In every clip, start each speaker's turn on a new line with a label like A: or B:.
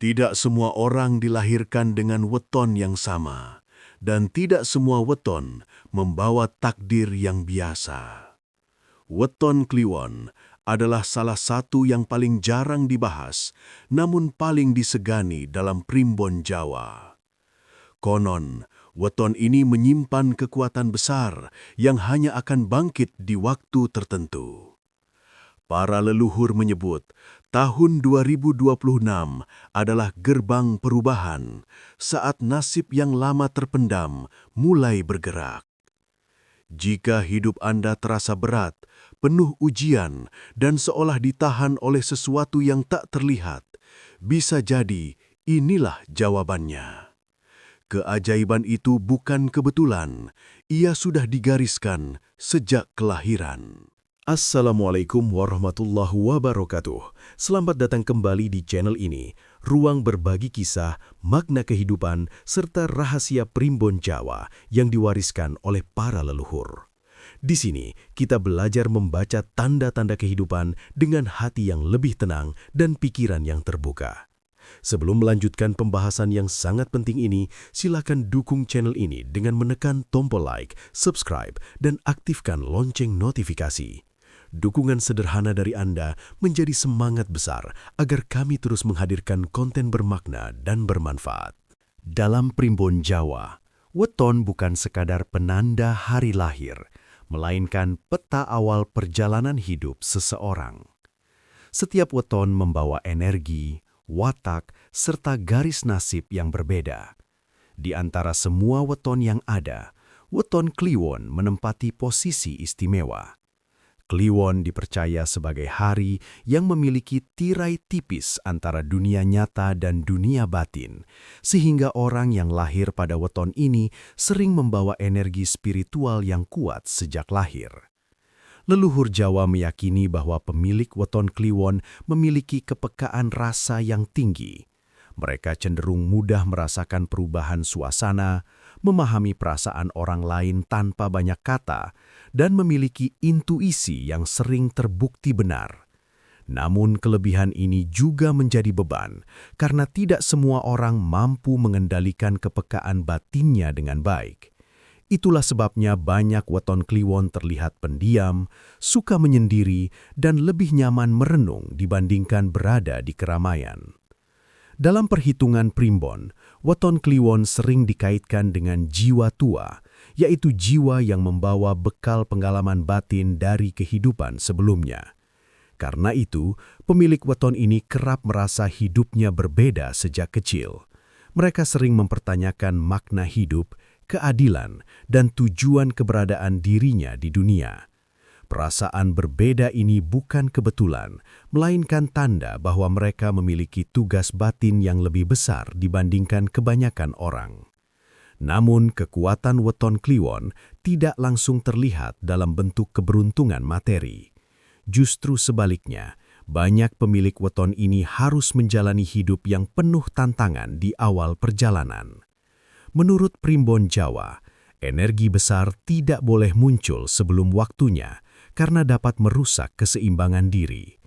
A: Tidak semua orang dilahirkan dengan weton yang sama, dan tidak semua weton membawa takdir yang biasa. Weton Kliwon adalah salah satu yang paling jarang dibahas, namun paling disegani dalam primbon Jawa. Konon, weton ini menyimpan kekuatan besar yang hanya akan bangkit di waktu tertentu. Para leluhur menyebut tahun 2026 adalah gerbang perubahan saat nasib yang lama terpendam mulai bergerak. Jika hidup Anda terasa berat, penuh ujian, dan seolah ditahan oleh sesuatu yang tak terlihat, bisa jadi inilah jawabannya. Keajaiban itu bukan kebetulan, ia sudah digariskan sejak kelahiran.
B: Assalamualaikum warahmatullahi wabarakatuh. Selamat datang kembali di channel ini, ruang berbagi kisah, makna kehidupan, serta rahasia primbon Jawa yang diwariskan oleh para leluhur. Di sini, kita belajar membaca tanda-tanda kehidupan dengan hati yang lebih tenang dan pikiran yang terbuka. Sebelum melanjutkan pembahasan yang sangat penting ini, silakan dukung channel ini dengan menekan tombol like, subscribe, dan aktifkan lonceng notifikasi. Dukungan sederhana dari Anda menjadi semangat besar agar kami terus menghadirkan konten bermakna dan bermanfaat. Dalam primbon Jawa, weton bukan sekadar penanda hari lahir, melainkan peta awal perjalanan hidup seseorang. Setiap weton membawa energi, watak, serta garis nasib yang berbeda. Di antara semua weton yang ada, weton Kliwon menempati posisi istimewa. Kliwon dipercaya sebagai hari yang memiliki tirai tipis antara dunia nyata dan dunia batin, sehingga orang yang lahir pada weton ini sering membawa energi spiritual yang kuat sejak lahir. Leluhur Jawa meyakini bahwa pemilik weton Kliwon memiliki kepekaan rasa yang tinggi. Mereka cenderung mudah merasakan perubahan suasana, memahami perasaan orang lain tanpa banyak kata, dan memiliki intuisi yang sering terbukti benar. Namun kelebihan ini juga menjadi beban, karena tidak semua orang mampu mengendalikan kepekaan batinnya dengan baik. Itulah sebabnya banyak weton Kliwon terlihat pendiam, suka menyendiri, dan lebih nyaman merenung dibandingkan berada di keramaian. Dalam perhitungan primbon, weton Kliwon sering dikaitkan dengan jiwa tua, yaitu jiwa yang membawa bekal pengalaman batin dari kehidupan sebelumnya. Karena itu, pemilik weton ini kerap merasa hidupnya berbeda sejak kecil. Mereka sering mempertanyakan makna hidup, keadilan, dan tujuan keberadaan dirinya di dunia. Perasaan berbeda ini bukan kebetulan, melainkan tanda bahwa mereka memiliki tugas batin yang lebih besar dibandingkan kebanyakan orang. Namun, kekuatan weton Kliwon tidak langsung terlihat dalam bentuk keberuntungan materi. Justru sebaliknya, banyak pemilik weton ini harus menjalani hidup yang penuh tantangan di awal perjalanan. Menurut primbon Jawa, energi besar tidak boleh muncul sebelum waktunya karena dapat merusak keseimbangan diri.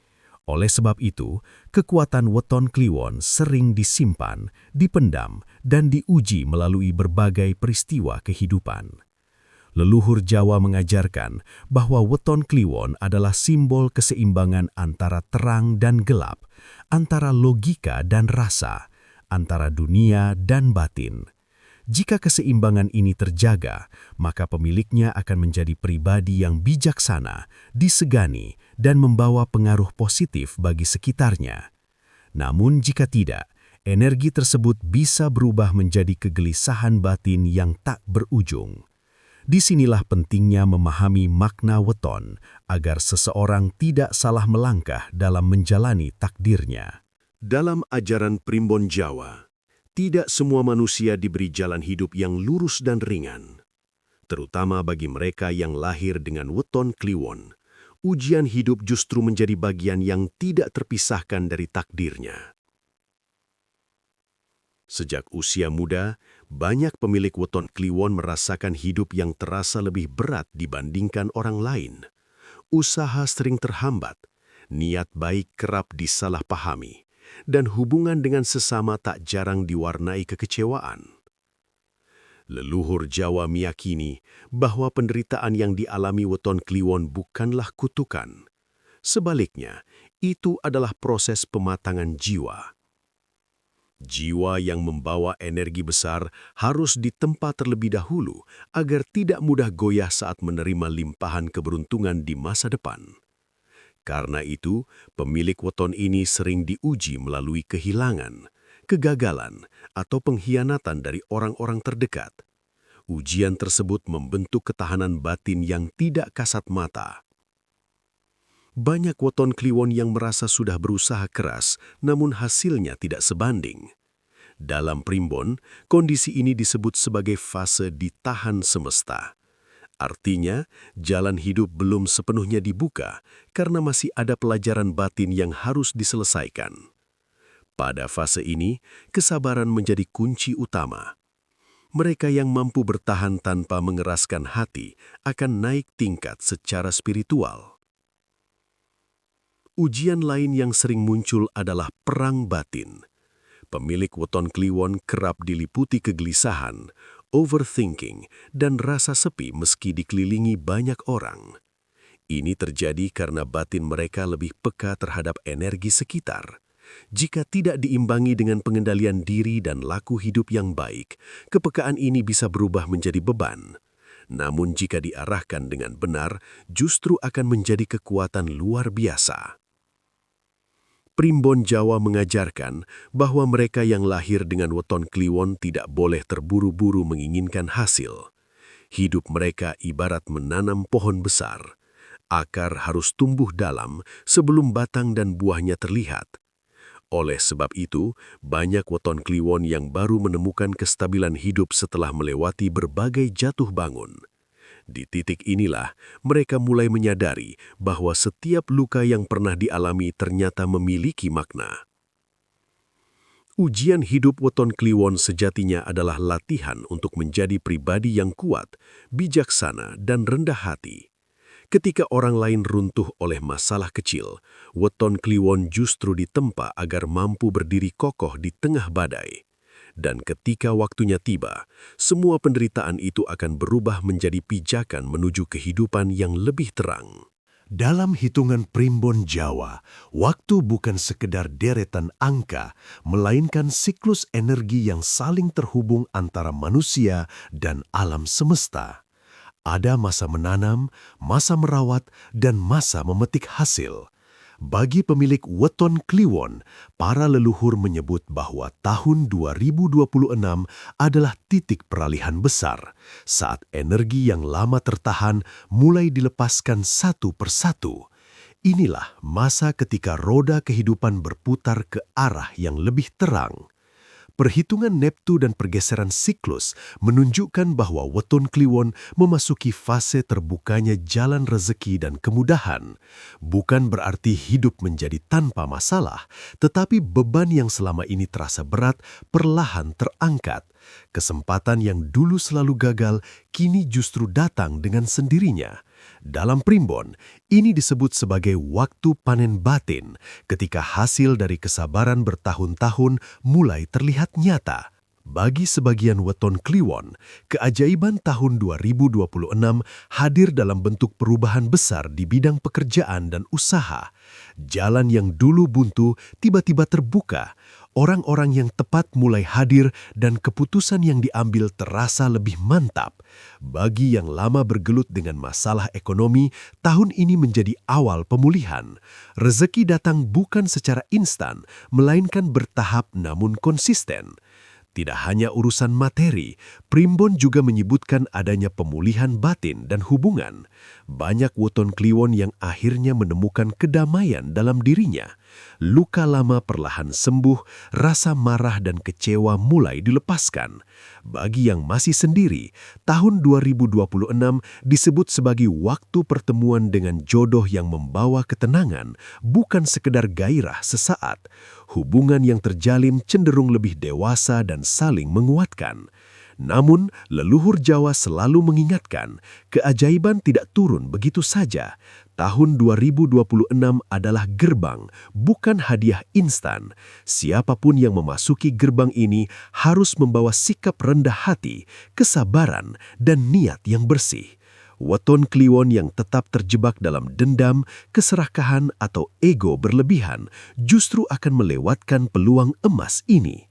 B: Oleh sebab itu, kekuatan weton Kliwon sering disimpan, dipendam, dan diuji melalui berbagai peristiwa kehidupan. Leluhur Jawa mengajarkan bahwa weton Kliwon adalah simbol keseimbangan antara terang dan gelap, antara logika dan rasa, antara dunia dan batin. Jika keseimbangan ini terjaga, maka pemiliknya akan menjadi pribadi yang bijaksana, disegani, dan membawa pengaruh positif bagi sekitarnya. Namun jika tidak, energi tersebut bisa berubah menjadi kegelisahan batin yang tak berujung. Disinilah pentingnya memahami makna weton agar seseorang tidak salah melangkah dalam menjalani takdirnya.
A: Dalam ajaran primbon Jawa, tidak semua manusia diberi jalan hidup yang lurus dan ringan. Terutama bagi mereka yang lahir dengan weton Kliwon, ujian hidup justru menjadi bagian yang tidak terpisahkan dari takdirnya. Sejak usia muda, banyak pemilik weton Kliwon merasakan hidup yang terasa lebih berat dibandingkan orang lain. Usaha sering terhambat, niat baik kerap disalahpahami, dan hubungan dengan sesama tak jarang diwarnai kekecewaan. Leluhur Jawa meyakini bahwa penderitaan yang dialami Weton Kliwon bukanlah kutukan. Sebaliknya, itu adalah proses pematangan jiwa. Jiwa yang membawa energi besar harus ditempa terlebih dahulu agar tidak mudah goyah saat menerima limpahan keberuntungan di masa depan. Karena itu, pemilik weton ini sering diuji melalui kehilangan, kegagalan, atau pengkhianatan dari orang-orang terdekat. Ujian tersebut membentuk ketahanan batin yang tidak kasat mata. Banyak weton Kliwon yang merasa sudah berusaha keras, namun hasilnya tidak sebanding. Dalam primbon, kondisi ini disebut sebagai fase ditahan semesta. Artinya, jalan hidup belum sepenuhnya dibuka karena masih ada pelajaran batin yang harus diselesaikan. Pada fase ini, kesabaran menjadi kunci utama. Mereka yang mampu bertahan tanpa mengeraskan hati akan naik tingkat secara spiritual. Ujian lain yang sering muncul adalah perang batin. Pemilik weton Kliwon kerap diliputi kegelisahan, overthinking, dan rasa sepi meski dikelilingi banyak orang. Ini terjadi karena batin mereka lebih peka terhadap energi sekitar. Jika tidak diimbangi dengan pengendalian diri dan laku hidup yang baik, kepekaan ini bisa berubah menjadi beban. Namun jika diarahkan dengan benar, justru akan menjadi kekuatan luar biasa. Primbon Jawa mengajarkan bahwa mereka yang lahir dengan weton Kliwon tidak boleh terburu-buru menginginkan hasil. Hidup mereka ibarat menanam pohon besar. Akar harus tumbuh dalam sebelum batang dan buahnya terlihat. Oleh sebab itu, banyak weton Kliwon yang baru menemukan kestabilan hidup setelah melewati berbagai jatuh bangun. Di titik inilah, mereka mulai menyadari bahwa setiap luka yang pernah dialami ternyata memiliki makna. Ujian hidup weton Kliwon sejatinya adalah latihan untuk menjadi pribadi yang kuat, bijaksana, dan rendah hati. Ketika orang lain runtuh oleh masalah kecil, weton Kliwon justru ditempa agar mampu berdiri kokoh di tengah badai. Dan ketika waktunya tiba, semua penderitaan itu akan berubah menjadi pijakan menuju kehidupan yang lebih terang.
B: Dalam hitungan primbon Jawa, waktu bukan sekedar deretan angka, melainkan siklus energi yang saling terhubung antara manusia dan alam semesta. Ada masa menanam, masa merawat, dan masa memetik hasil. Bagi pemilik weton Kliwon, para leluhur menyebut bahwa tahun 2026 adalah titik peralihan besar, saat energi yang lama tertahan mulai dilepaskan satu persatu. Inilah masa ketika roda kehidupan berputar ke arah yang lebih terang. Perhitungan Neptu dan pergeseran siklus menunjukkan bahwa weton Kliwon memasuki fase terbukanya jalan rezeki dan kemudahan. Bukan berarti hidup menjadi tanpa masalah, tetapi beban yang selama ini terasa berat perlahan terangkat. Kesempatan yang dulu selalu gagal kini justru datang dengan sendirinya. Dalam primbon, ini disebut sebagai waktu panen batin, ketika hasil dari kesabaran bertahun-tahun mulai terlihat nyata. Bagi sebagian weton Kliwon, keajaiban tahun 2026 hadir dalam bentuk perubahan besar di bidang pekerjaan dan usaha. Jalan yang dulu buntu tiba-tiba terbuka. Orang-orang yang tepat mulai hadir dan keputusan yang diambil terasa lebih mantap. Bagi yang lama bergelut dengan masalah ekonomi, tahun ini menjadi awal pemulihan. Rezeki datang bukan secara instan, melainkan bertahap namun konsisten. Tidak hanya urusan materi, primbon juga menyebutkan adanya pemulihan batin dan hubungan. Banyak weton Kliwon yang akhirnya menemukan kedamaian dalam dirinya. Luka lama perlahan sembuh, rasa marah dan kecewa mulai dilepaskan. Bagi yang masih sendiri, tahun 2026 disebut sebagai waktu pertemuan dengan jodoh yang membawa ketenangan, bukan sekedar gairah sesaat. Hubungan yang terjalin cenderung lebih dewasa dan saling menguatkan.
A: Namun, leluhur Jawa selalu mengingatkan, keajaiban tidak turun begitu saja. Tahun 2026 adalah gerbang, bukan hadiah instan. Siapapun yang memasuki gerbang ini harus membawa sikap rendah hati, kesabaran, dan niat yang bersih. Weton Kliwon yang tetap terjebak dalam dendam, keserakahan, atau ego berlebihan justru akan melewatkan peluang emas ini.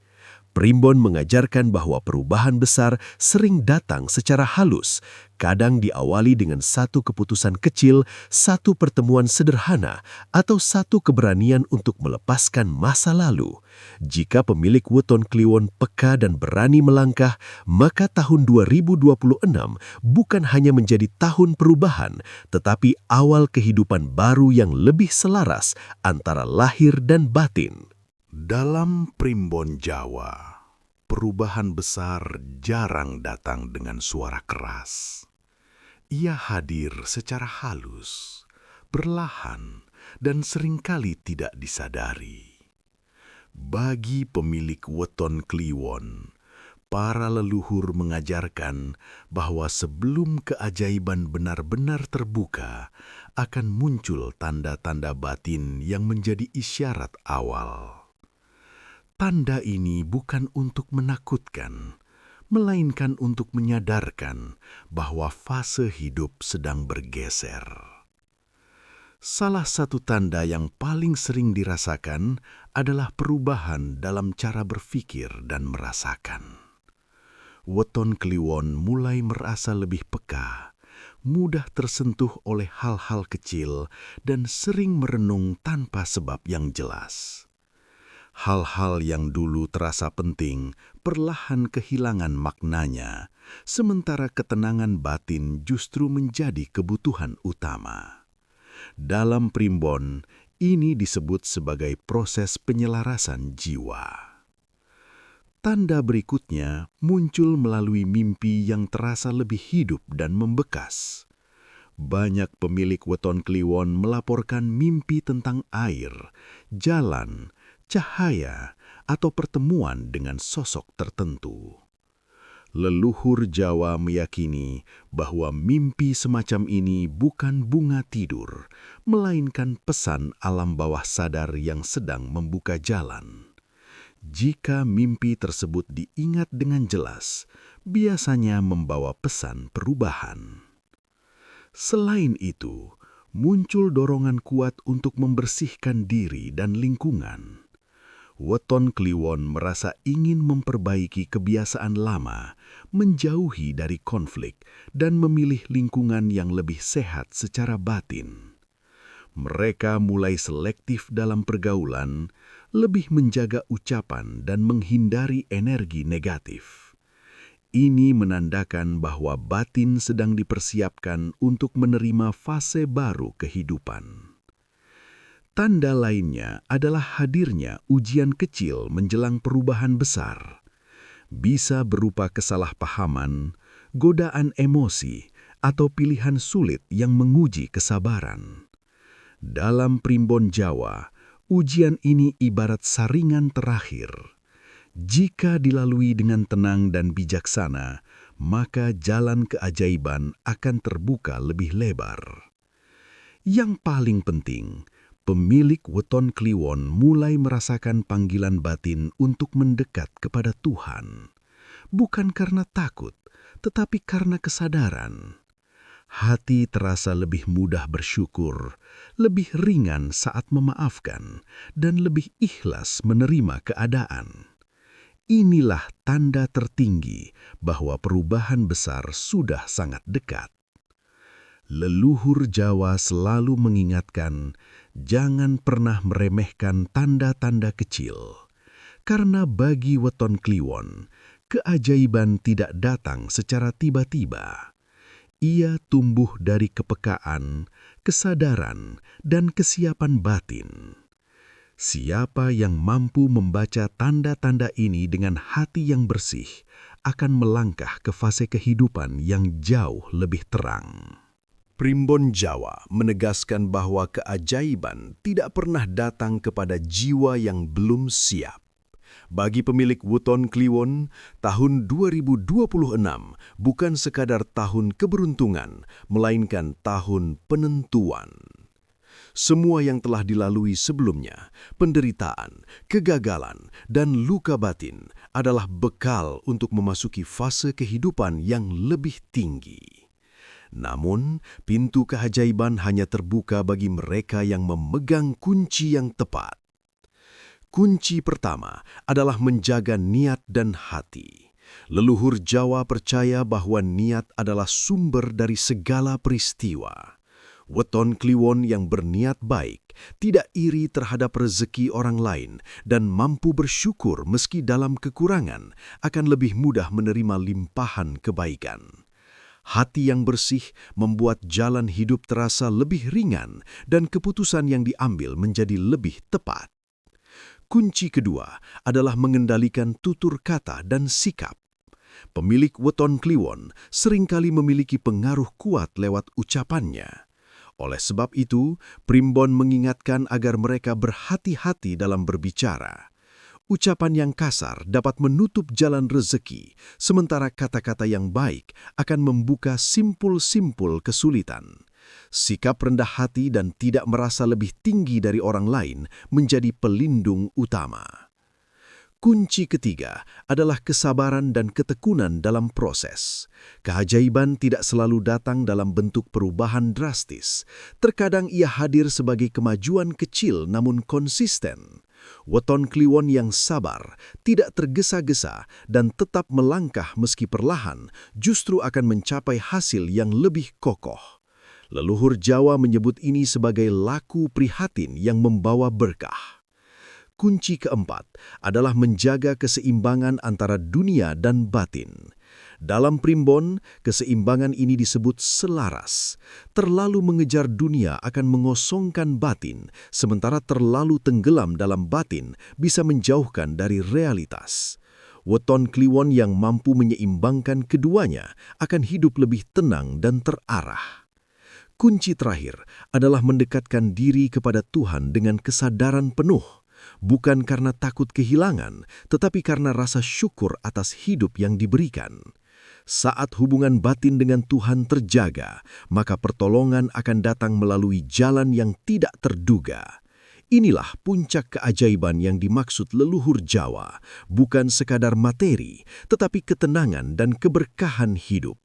A: Primbon mengajarkan bahwa perubahan besar sering datang secara halus, kadang diawali dengan satu keputusan kecil, satu pertemuan sederhana, atau satu keberanian untuk melepaskan masa lalu. Jika pemilik Weton Kliwon peka dan berani melangkah, maka tahun 2026 bukan hanya menjadi tahun perubahan, tetapi awal kehidupan baru yang lebih selaras antara lahir dan batin.
C: Dalam primbon Jawa, perubahan besar jarang datang dengan suara keras. Ia hadir secara halus, perlahan, dan seringkali tidak disadari. Bagi pemilik Weton Kliwon, para leluhur mengajarkan bahwa sebelum keajaiban benar-benar terbuka, akan muncul tanda-tanda batin yang menjadi isyarat awal. Tanda ini bukan untuk menakutkan, melainkan untuk menyadarkan bahwa fase hidup sedang bergeser. Salah satu tanda yang paling sering dirasakan adalah perubahan dalam cara berpikir dan merasakan. Weton Kliwon mulai merasa lebih peka, mudah tersentuh oleh hal-hal kecil, dan sering merenung tanpa sebab yang jelas. Hal-hal yang dulu terasa penting perlahan kehilangan maknanya, sementara ketenangan batin justru menjadi kebutuhan utama. Dalam primbon, ini disebut sebagai proses penyelarasan jiwa. Tanda berikutnya muncul melalui mimpi yang terasa lebih hidup dan membekas. Banyak pemilik Weton Kliwon melaporkan mimpi tentang air, jalan, cahaya, atau pertemuan dengan sosok tertentu. Leluhur Jawa meyakini bahwa mimpi semacam ini bukan bunga tidur, melainkan pesan alam bawah sadar yang sedang membuka jalan. Jika mimpi tersebut diingat dengan jelas, biasanya membawa pesan perubahan. Selain itu, muncul dorongan kuat untuk membersihkan diri dan lingkungan. Weton Kliwon merasa ingin memperbaiki kebiasaan lama, menjauhi dari konflik, dan memilih lingkungan yang lebih sehat secara batin. Mereka mulai selektif dalam pergaulan, lebih menjaga ucapan dan menghindari energi negatif. Ini menandakan bahwa batin sedang dipersiapkan untuk menerima fase baru kehidupan. Tanda lainnya adalah hadirnya ujian kecil menjelang perubahan besar. Bisa berupa kesalahpahaman, godaan emosi, atau pilihan sulit yang menguji kesabaran. Dalam primbon Jawa, ujian ini ibarat saringan terakhir. Jika dilalui dengan tenang dan bijaksana, maka jalan keajaiban akan terbuka lebih lebar. Yang paling penting, pemilik Weton Kliwon mulai merasakan panggilan batin untuk mendekat kepada Tuhan. Bukan karena takut, tetapi karena kesadaran. Hati terasa lebih mudah bersyukur, lebih ringan saat memaafkan, dan lebih ikhlas menerima keadaan. Inilah tanda tertinggi bahwa perubahan besar sudah sangat dekat. Leluhur Jawa selalu mengingatkan, jangan pernah meremehkan tanda-tanda kecil. Karena bagi Weton Kliwon, keajaiban tidak datang secara tiba-tiba. Ia tumbuh dari kepekaan, kesadaran, dan kesiapan batin. Siapa yang mampu membaca tanda-tanda ini dengan hati yang bersih, akan melangkah ke fase kehidupan yang jauh lebih terang.
B: Primbon Jawa menegaskan bahwa keajaiban tidak pernah datang kepada jiwa yang belum siap.
C: Bagi pemilik Weton Kliwon, tahun 2026 bukan sekadar tahun keberuntungan, melainkan tahun penentuan. Semua yang telah dilalui sebelumnya, penderitaan, kegagalan, dan luka batin adalah bekal untuk memasuki fase kehidupan yang lebih tinggi. Namun, pintu keajaiban hanya terbuka bagi mereka yang memegang kunci yang tepat. Kunci pertama adalah menjaga niat dan hati. Leluhur Jawa percaya bahwa niat adalah sumber dari segala peristiwa. Weton Kliwon yang berniat baik, tidak iri terhadap rezeki orang lain, dan mampu bersyukur meski dalam kekurangan, akan lebih mudah menerima limpahan kebaikan. Hati yang bersih membuat jalan hidup terasa lebih ringan dan keputusan yang diambil menjadi lebih tepat. Kunci kedua adalah mengendalikan tutur kata dan sikap. Pemilik Weton Kliwon seringkali memiliki pengaruh kuat lewat ucapannya. Oleh sebab itu, Primbon mengingatkan agar mereka berhati-hati dalam berbicara. Ucapan yang kasar dapat menutup jalan rezeki, sementara kata-kata yang baik akan membuka simpul-simpul kesulitan. Sikap rendah hati dan tidak merasa lebih tinggi dari orang lain menjadi pelindung utama. Kunci ketiga adalah kesabaran dan ketekunan dalam proses. Keajaiban tidak selalu datang dalam bentuk perubahan drastis. Terkadang ia hadir sebagai kemajuan kecil namun konsisten. Weton Kliwon yang sabar, tidak tergesa-gesa, dan tetap melangkah meski perlahan, justru akan mencapai hasil yang lebih kokoh. Leluhur Jawa menyebut ini sebagai laku prihatin yang membawa berkah. Kunci keempat adalah menjaga keseimbangan antara dunia dan batin. Dalam Primbon, keseimbangan ini disebut selaras. Terlalu mengejar dunia akan mengosongkan batin, sementara terlalu tenggelam dalam batin bisa menjauhkan dari realitas. Weton Kliwon yang mampu menyeimbangkan keduanya akan hidup lebih tenang dan terarah. Kunci terakhir adalah mendekatkan diri kepada Tuhan dengan kesadaran penuh. Bukan karena takut kehilangan, tetapi karena rasa syukur atas hidup yang diberikan. Saat hubungan batin dengan Tuhan terjaga, maka pertolongan akan datang melalui jalan yang tidak terduga. Inilah puncak keajaiban yang dimaksud leluhur Jawa, bukan sekadar materi, tetapi ketenangan dan keberkahan hidup.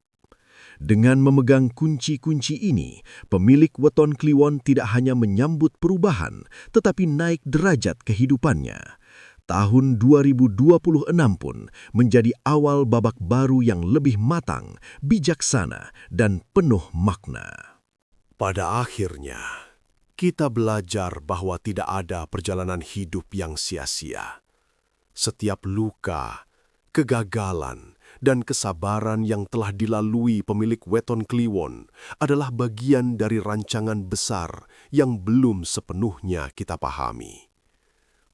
C: Dengan memegang kunci-kunci ini, pemilik Weton Kliwon tidak hanya menyambut perubahan, tetapi naik derajat kehidupannya. Tahun 2026 pun menjadi awal babak baru yang lebih matang, bijaksana, dan penuh makna.
D: Pada akhirnya, kita belajar bahwa tidak ada perjalanan hidup yang sia-sia. Setiap luka, kegagalan, dan kesabaran yang telah dilalui pemilik Weton Kliwon adalah bagian dari rancangan besar yang belum sepenuhnya kita pahami.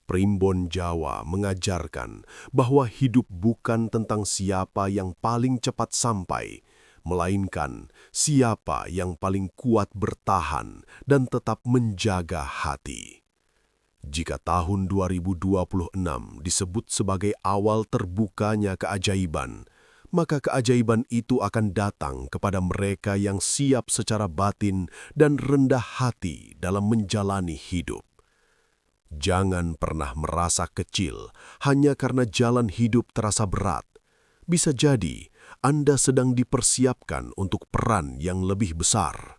D: Primbon Jawa mengajarkan bahwa hidup bukan tentang siapa yang paling cepat sampai, melainkan siapa yang paling kuat bertahan dan tetap menjaga hati. Jika tahun 2026 disebut sebagai awal terbukanya keajaiban, maka keajaiban itu akan datang kepada mereka yang siap secara batin dan rendah hati dalam menjalani hidup. Jangan pernah merasa kecil hanya karena jalan hidup terasa berat. Bisa jadi Anda sedang dipersiapkan untuk peran yang lebih besar.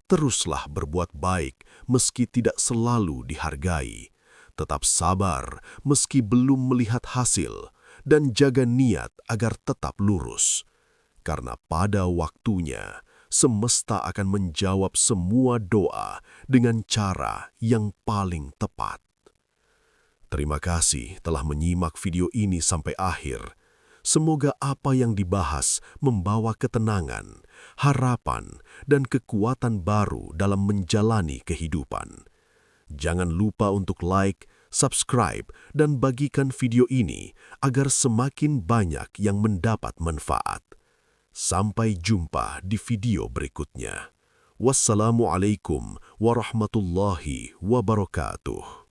D: Teruslah berbuat baik meski tidak selalu dihargai. Tetap sabar meski belum melihat hasil, dan jaga niat agar tetap lurus. Karena pada waktunya, semesta akan menjawab semua doa dengan cara yang paling tepat. Terima kasih telah menyimak video ini sampai akhir. Semoga apa yang dibahas membawa ketenangan, harapan, dan kekuatan baru dalam menjalani kehidupan. Jangan lupa untuk like, subscribe, dan bagikan video ini agar semakin banyak yang mendapat manfaat. Sampai jumpa di video berikutnya. Wassalamualaikum warahmatullahi wabarakatuh.